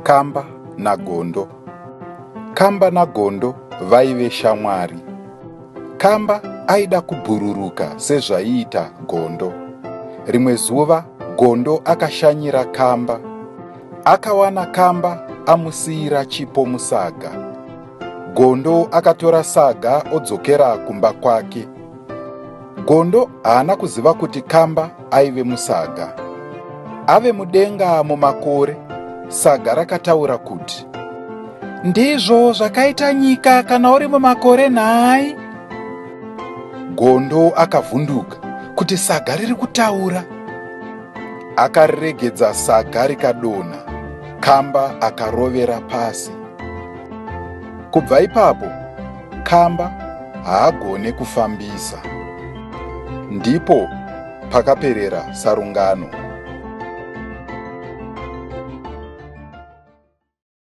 Kamba naGondo. Kamba naGondo vaive shamwari. Kamba aida kubhururuka sezvaiita Gondo. Rimwe zuva Gondo akashanyira Kamba. Akawana Kamba amusiyira chipo musaga. Gondo akatora saga odzokera kumba kwake. Gondo haana kuziva kuti Kamba aive musaga. Ave mudenga mumakore, saga rakataura kuti, ndizvo zvakaita nyika kana uri mumakore nhai. Gondo akavhunduka kuti saga riri kutaura. Akariregedza saga rikadonha. Kamba akarovera pasi. Kubva ipapo, Kamba haagone kufambisa. Ndipo pakaperera sarungano.